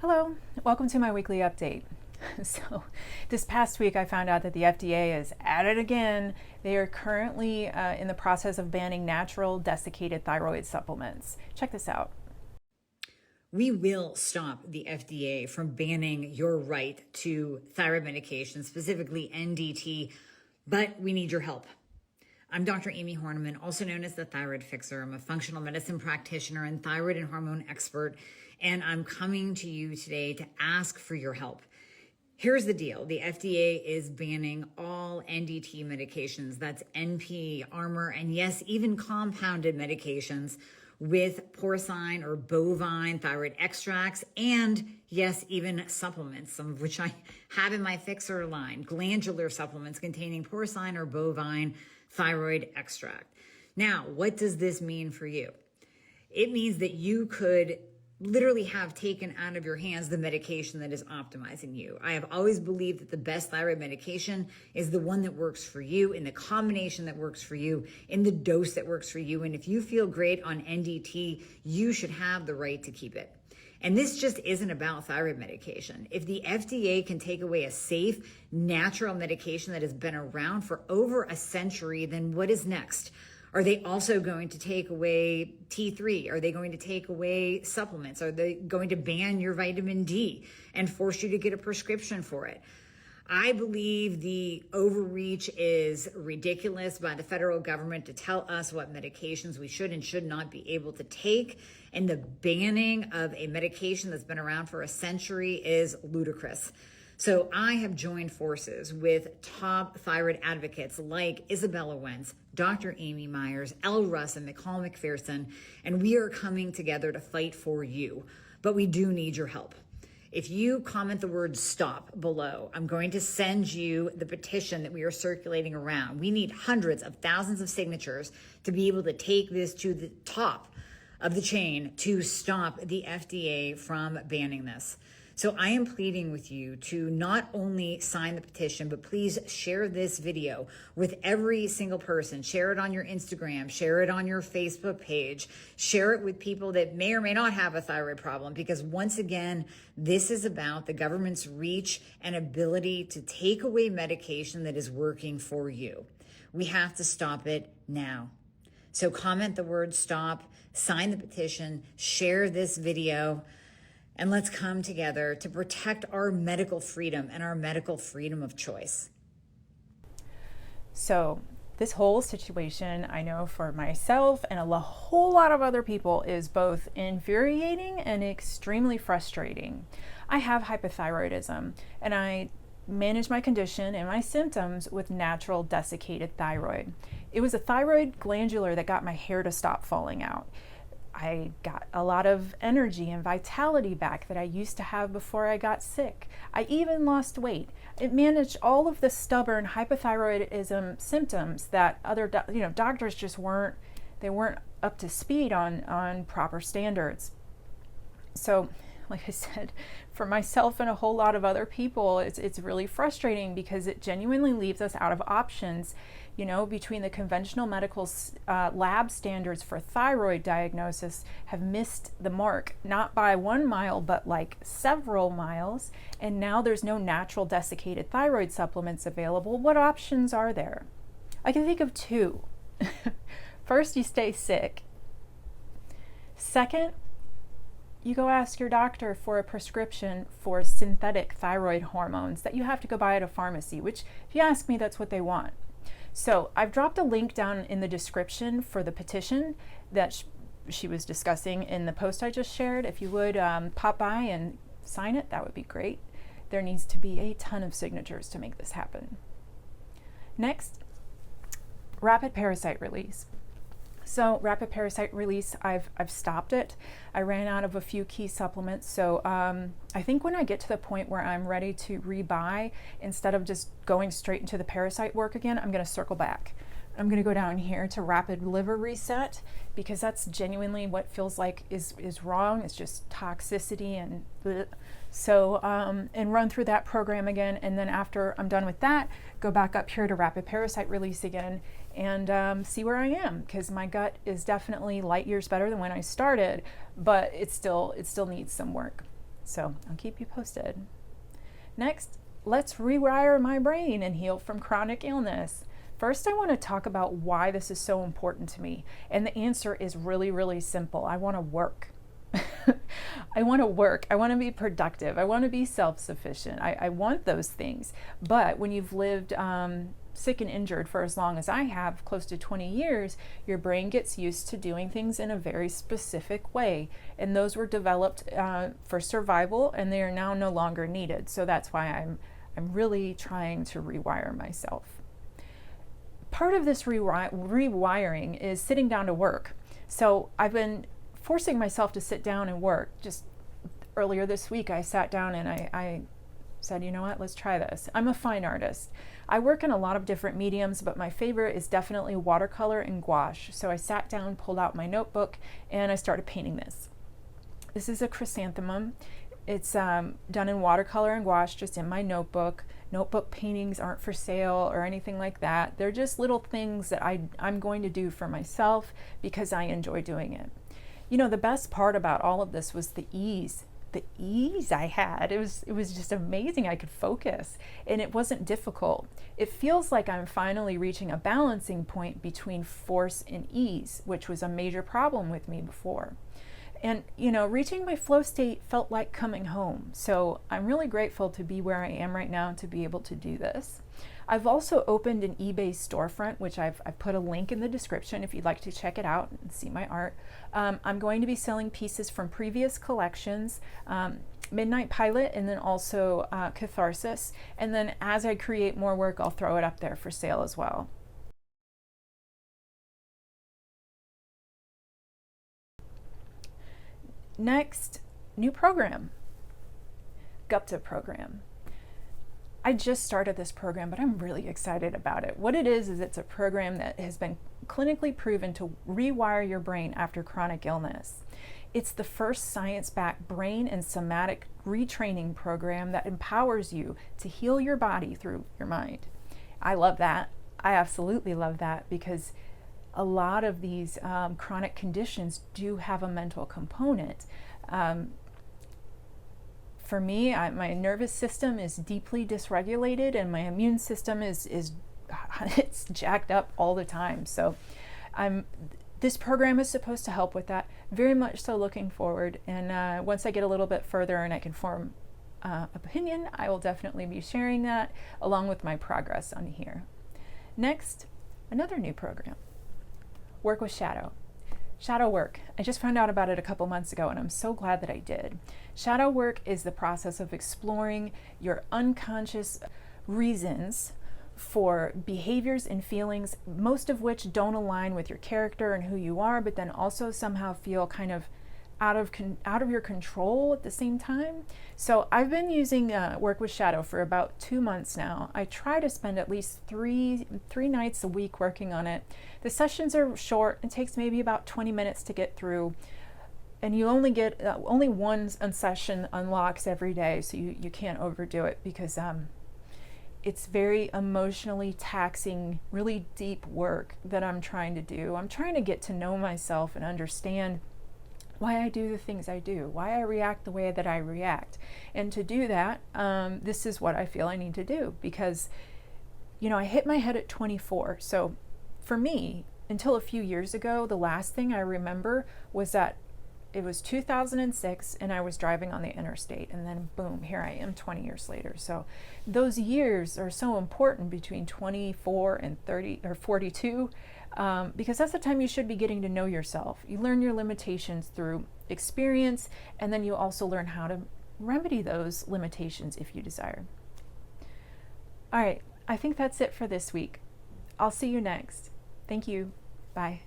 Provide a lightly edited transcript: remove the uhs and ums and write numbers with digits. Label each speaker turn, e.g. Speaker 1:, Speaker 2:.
Speaker 1: Hello, welcome to my weekly update. So this past week I found out that the FDA is at it again. They are currently in the process of banning natural desiccated thyroid supplements. Check this out.
Speaker 2: We will stop the FDA from banning your right to thyroid medication, specifically NDT, but we need your help. I'm Dr. Amy Horniman, also known as the Thyroid Fixer. I'm a functional medicine practitioner and thyroid and hormone expert, and I'm coming to you today to ask for your help. Here's the deal. The FDA is banning all NDT medications. That's NP, Armour, and yes, even compounded medications with porcine or bovine thyroid extracts, and yes, even supplements, some of which I have in my Fixer line, glandular supplements containing porcine or bovine thyroid extract. Now, what does this mean for you? It means that you could literally have taken out of your hands the medication that is optimizing you. I have always believed that the best thyroid medication is the one that works for you, in the combination that works for you, in the dose that works for you. And if you feel great on NDT, you should have the right to keep it. And this just isn't about thyroid medication. If the FDA can take away a safe, natural medication that has been around for over a century, then what is next? Are they also going to take away T3? Are they going to take away supplements? Are they going to ban your vitamin D and force you to get a prescription for it? I believe the overreach is ridiculous by the federal government to tell us what medications we should and should not be able to take. And the banning of a medication that's been around for a century is ludicrous. So I have joined forces with top thyroid advocates like Isabella Wentz, Dr. Amy Myers, L. Russ, and McCall McPherson, and we are coming together to fight for you. But we do need your help. If you comment the word STOP below, I'm going to send you the petition that we are circulating around. We need hundreds of thousands of signatures to be able to take this to the top of the chain to stop the FDA from banning this. So I am pleading with you to not only sign the petition, but please share this video with every single person. Share it on your Instagram, share it on your Facebook page, share it with people that may or may not have a thyroid problem, because once again, this is about the government's reach and ability to take away medication that is working for you. We have to stop it now. So comment the word STOP, sign the petition, share this video, and let's come together to protect our medical freedom and our medical freedom of choice.
Speaker 1: So this whole situation, I know for myself and a whole lot of other people, is both infuriating and extremely frustrating. I have hypothyroidism, and I manage my condition and my symptoms with natural desiccated thyroid. It was a thyroid glandular that got my hair to stop falling out. I got a lot of energy and vitality back that I used to have before I got sick. I even lost weight. It managed all of the stubborn hypothyroidism symptoms that other doctors just weren't up to speed on proper standards. So, like I said, for myself and a whole lot of other people, it's really frustrating because it genuinely leaves us out of options. Between the conventional medical lab standards for thyroid diagnosis have missed the mark, not by 1 mile, but like several miles. And now there's no natural desiccated thyroid supplements available. What options are there? I can think of two. First, you stay sick. Second, you go ask your doctor for a prescription for synthetic thyroid hormones that you have to go buy at a pharmacy, which, if you ask me, that's what they want. So I've dropped a link down in the description for the petition that she was discussing in the post I just shared. If you would pop by and sign it, that would be great. There needs to be a ton of signatures to make this happen. Next, rapid parasite release. So rapid parasite release, I've stopped it. I ran out of a few key supplements. So I think when I get to the point where I'm ready to rebuy, instead of just going straight into the parasite work again, I'm going to circle back. I'm going to go down here to rapid liver reset, because that's genuinely what feels like is wrong. It's just toxicity and bleh. So and run through that program again, and then after I'm done with that, go back up here to rapid parasite release again and see where I am, because my gut is definitely light years better than when I started, but it still needs some work. So I'll keep you posted. Next, let's rewire my brain and heal from chronic illness. First, I want to talk about why this is so important to me. And the answer is really, really simple. I want to work. I want to work. I want to be productive. I want to be self-sufficient. I want those things. But when you've lived sick and injured for as long as I have, close to 20 years, your brain gets used to doing things in a very specific way. And those were developed for survival, and they are now no longer needed. So that's why I'm really trying to rewire myself. Part of this rewiring is sitting down to work. So I've been forcing myself to sit down and work. Just earlier this week, I sat down and I said, you know what, let's try this. I'm a fine artist. I work in a lot of different mediums, but my favorite is definitely watercolor and gouache. So I sat down, pulled out my notebook, and I started painting this. This is a chrysanthemum. It's done in watercolor and gouache, just in my notebook. Notebook paintings aren't for sale or anything like that. They're just little things that I'm going to do for myself because I enjoy doing it. You know, the best part about all of this was the ease. The ease I had. It was just amazing. I could focus and it wasn't difficult. It feels like I'm finally reaching a balancing point between force and ease, which was a major problem with me before. And, you know, reaching my flow state felt like coming home. So I'm really grateful to be where I am right now to be able to do this. I've also opened an eBay storefront, which I've put a link in the description if you'd like to check it out and see my art. I'm going to be selling pieces from previous collections, Midnight Pilot, and then also Catharsis. And then as I create more work, I'll throw it up there for sale as well. Next, new program, Gupta Program. I just started this program, but I'm really excited about it. What it is it's a program that has been clinically proven to rewire your brain after chronic illness. It's the first science-backed brain and somatic retraining program that empowers you to heal your body through your mind. I love that. I absolutely love that because a lot of these chronic conditions do have a mental component. For me, my nervous system is deeply dysregulated and my immune system is it's jacked up all the time. So this program is supposed to help with that. Very much so looking forward. And once I get a little bit further and I can form opinion, I will definitely be sharing that along with my progress on here. Next, another new program. Work with shadow. Shadow work. I just found out about it a couple months ago and I'm so glad that I did. Shadow work is the process of exploring your unconscious reasons for behaviors and feelings, most of which don't align with your character and who you are, but then also somehow feel kind of out of your control at the same time. So I've been using Work with Shadow for about 2 months now. I try to spend at least three nights a week working on it. The sessions are short. It takes maybe about 20 minutes to get through. And you only get only one session unlocks every day, so you can't overdo it because it's very emotionally taxing, really deep work that I'm trying to do. I'm trying to get to know myself and understand why I do the things I do, why I react the way that I react. And to do that, this is what I feel I need to do because, you know, I hit my head at 24. So for me, until a few years ago, the last thing I remember was that it was 2006 and I was driving on the interstate and then boom, here I am 20 years later. So those years are so important between 24 and 30 or 42 because that's the time you should be getting to know yourself. You learn your limitations through experience and then you also learn how to remedy those limitations if you desire. All right, I think that's it for this week. I'll see you next. Thank you. Bye.